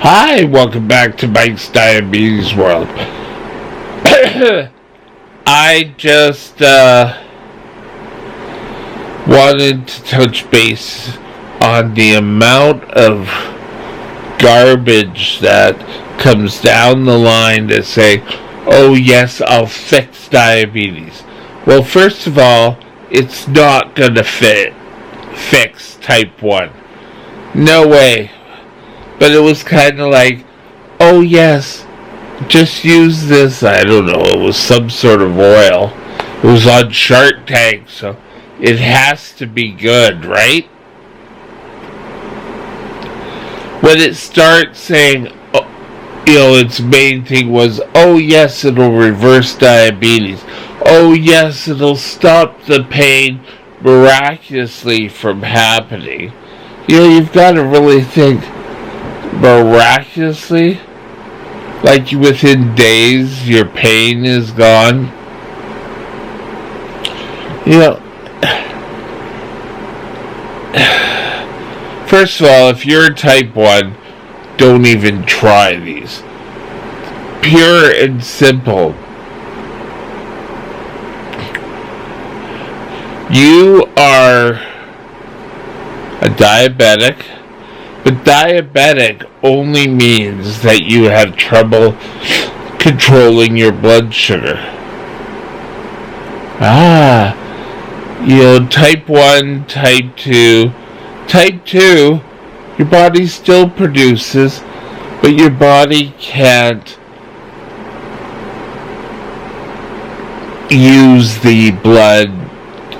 Hi, welcome back to Mike's Diabetes World. I just wanted to touch base on the amount of garbage that comes down the line to say, oh yes, I'll fix diabetes. Well, first of all, it's not gonna fix type 1. No way. But it was kind of like, oh yes, just use this, I don't know, it was some sort of oil. It was on Shark Tank, so it has to be good, right? When it starts saying, its main thing was, oh yes, it'll reverse diabetes. Oh yes, it'll stop the pain miraculously from happening. You've got to really think, miraculously? Like within days your pain is gone? First of all, if you're type 1, don't even try these. Pure and simple. You are a diabetic. But diabetic only means that you have trouble controlling your blood sugar. Type 1, type 2. Type 2, your body still produces, but your body can't use the blood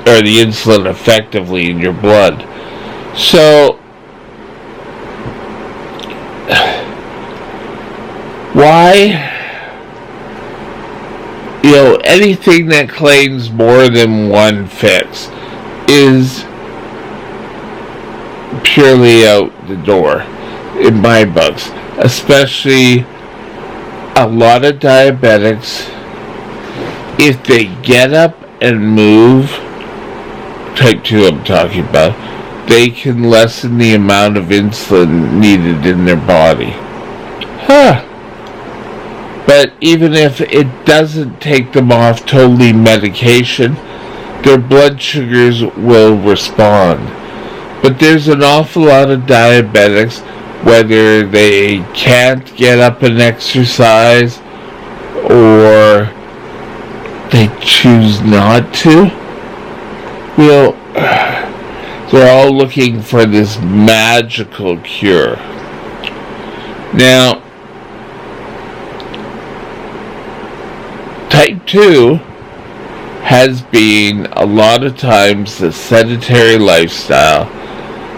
or the insulin effectively in your blood. So, why? Anything that claims more than one fix is purely out the door in my books. Especially a lot of diabetics, if they get up and move, type 2 I'm talking about, they can lessen the amount of insulin needed in their body. But even if it doesn't take them off totally medication, their blood sugars will respond. But there's an awful lot of diabetics, whether they can't get up and exercise or they choose not to, they're all looking for this magical cure. Now, type 2 has been a lot of times the sedentary lifestyle.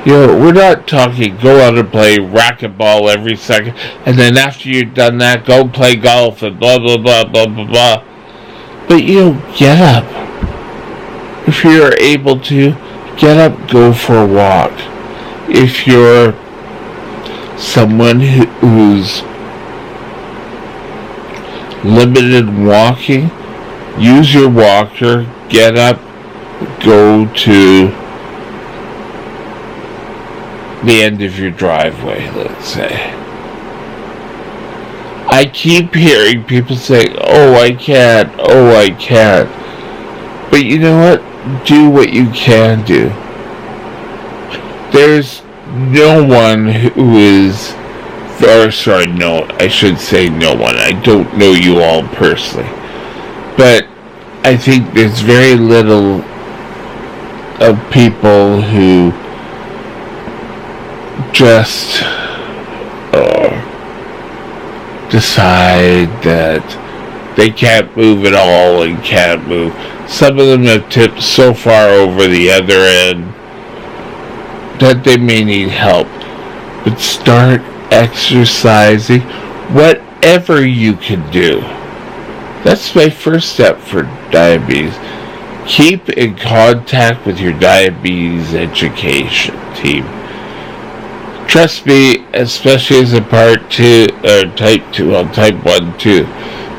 We're not talking go out and play racquetball every second, and then after you've done that, go play golf and blah, blah, blah, blah, blah, blah. But get up. If you're able to, get up, go for a walk. If you're someone who's limited walking, use your walker, get up, go to the end of your driveway, let's say. I keep hearing people say, oh, I can't. But you know what? Do what you can do. There's no one who is, or sorry, no, I should say no one. I don't know you all personally. But I think there's very little of people who just decide that they can't move at all and can't move. Some of them have tipped so far over the other end that they may need help. But start exercising, whatever you can do. That's my first step for diabetes. Keep in contact with your diabetes education team. Trust me, especially as a type 1 too,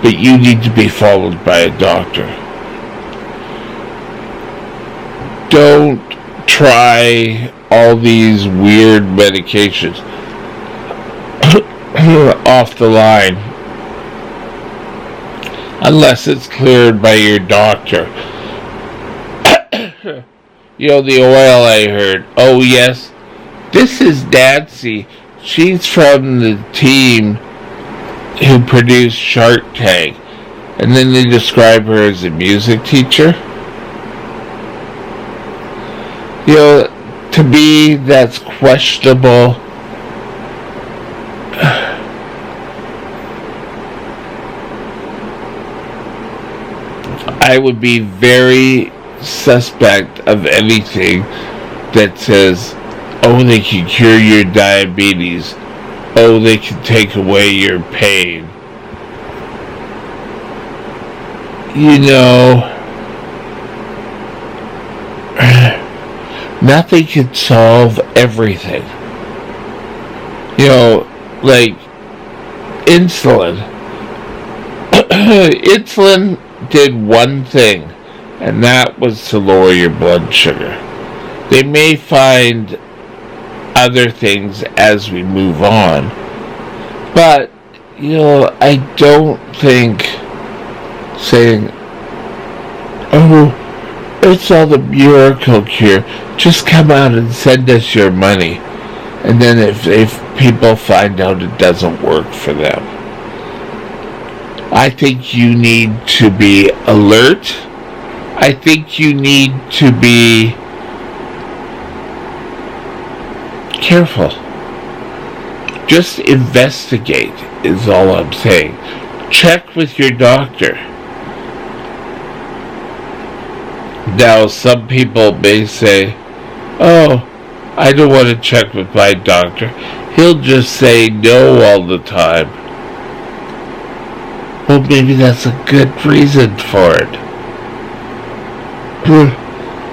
but you need to be followed by a doctor. Don't try all these weird medications off the line unless it's cleared by your doctor. The oil I heard. Oh yes, this is Nancy. She's from the team who produced Shark Tank. And then they describe her as a music teacher. To me, that's questionable. I would be very suspect of anything that says, oh, they can cure your diabetes. Oh, they can take away your pain. Nothing can solve everything. Like insulin. Insulin did one thing, and that was to lower your blood sugar. They may find other things as we move on, but I don't think saying, oh, it's all the miracle cure, just come out and send us your money, and then if people find out it doesn't work for them. I think you need to be alert. I think you need to be careful. Just investigate is all I'm saying. Check with your doctor. Now, some people may say, oh, I don't want to check with my doctor. He'll just say no all the time. Well, maybe that's a good reason for it.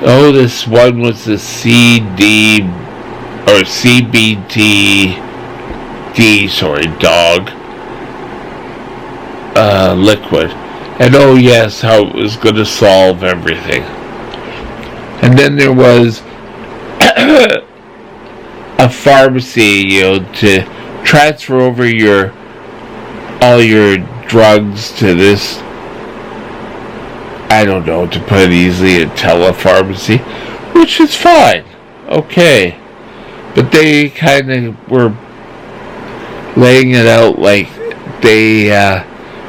Oh, this one was the CBD, dog, liquid. And oh yes, how it was going to solve everything. And then there was a pharmacy, to transfer over all your drugs to this, I don't know, to put it easily, a telepharmacy, which is fine, okay. But they kind of were laying it out like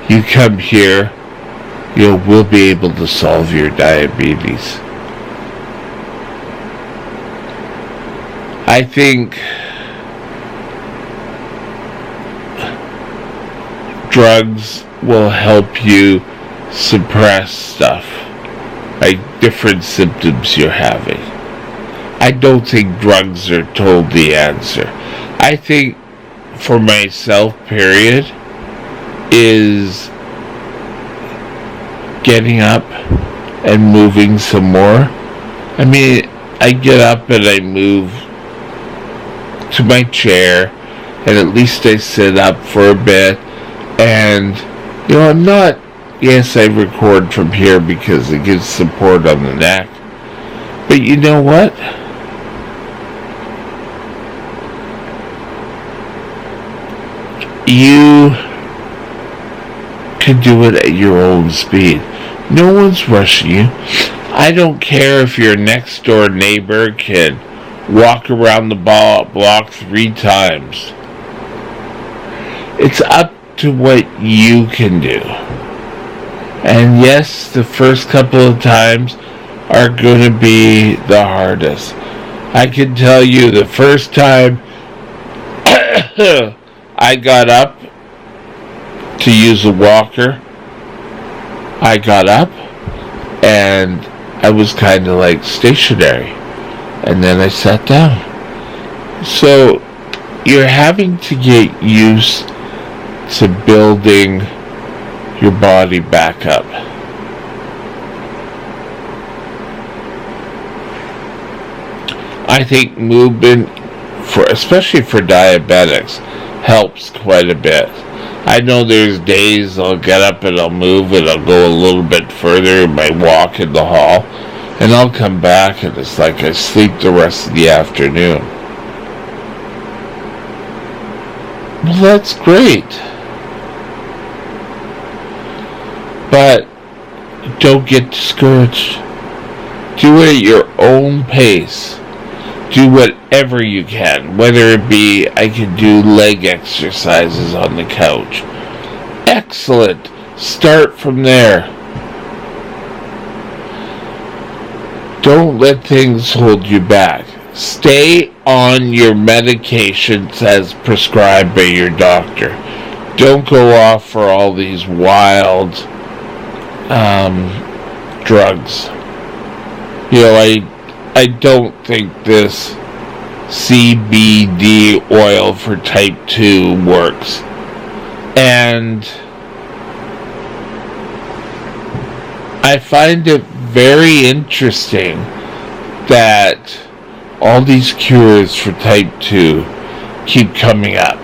you come here, we'll be able to solve your diabetes. I think drugs will help you suppress stuff, like different symptoms you're having. I don't think drugs are totally the answer. I think for myself, period, is getting up and moving some more. I mean, I get up and I move to my chair, and at least I sit up for a bit, and I'm not, yes, I record from here because it gives support on the neck, but you know what? you can do it at your own speed. No one's rushing you. I don't care if your next door neighbor can walk around the block 3 times. It's up to what you can do. And yes, the first couple of times are going to be the hardest. I can tell you the first time I got up to use a walker, I got up and I was kind of like stationary, and then I sat down. So you're having to get used to building your body back up. I think movement, especially for diabetics, helps quite a bit. I know there's days I'll get up and I'll move and I'll go a little bit further in my walk in the hall, and I'll come back and it's like I sleep the rest of the afternoon. Well, that's great. But don't get discouraged. Do it at your own pace. Do whatever you can, whether it be I can do leg exercises on the couch. Excellent. Start from there. Don't let things hold you back. Stay on your medications as prescribed by your doctor. Don't go off for all these wild drugs. You know, I don't think this CBD oil for type 2 works. And I find it very interesting that all these cures for type 2 keep coming up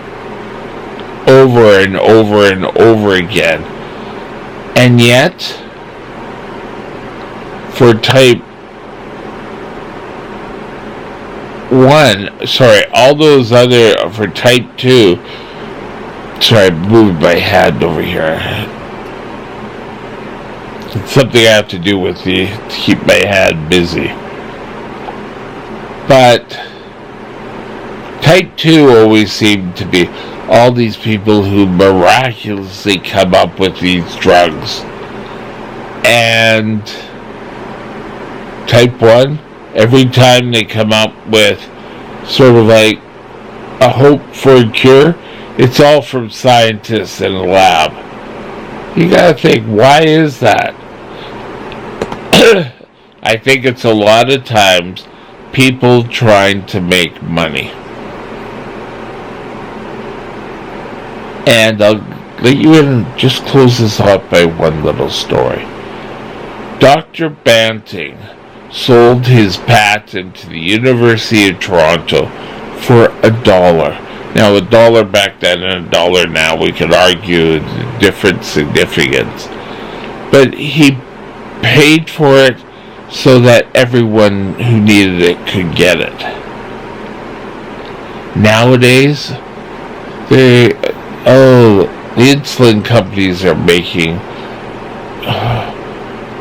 over and over and over again. And yet, for type 1, all those other, for type 2, I moved my hand over here. It's something I have to do with to keep my hand busy. But type 2 always seemed to be all these people who miraculously come up with these drugs. And type 1, every time they come up with sort of like a hope for a cure, it's all from scientists in a lab. You gotta think, why is that? I think it's a lot of times people trying to make money. And I'll let you in, just close this off by one little story. Dr. Banting sold his patent to the University of Toronto for $1. Now, $1 back then and $1 now, we could argue the different significance. But he paid for it so that everyone who needed it could get it. Nowadays, the insulin companies are making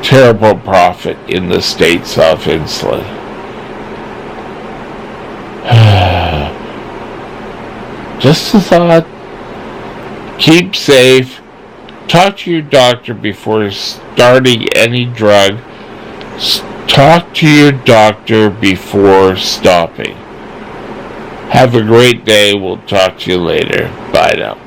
terrible profit in the States off insulin. Just a thought. Keep safe. Talk to your doctor before starting any drug. Talk to your doctor before stopping. Have a great day. We'll talk to you later. Bye now.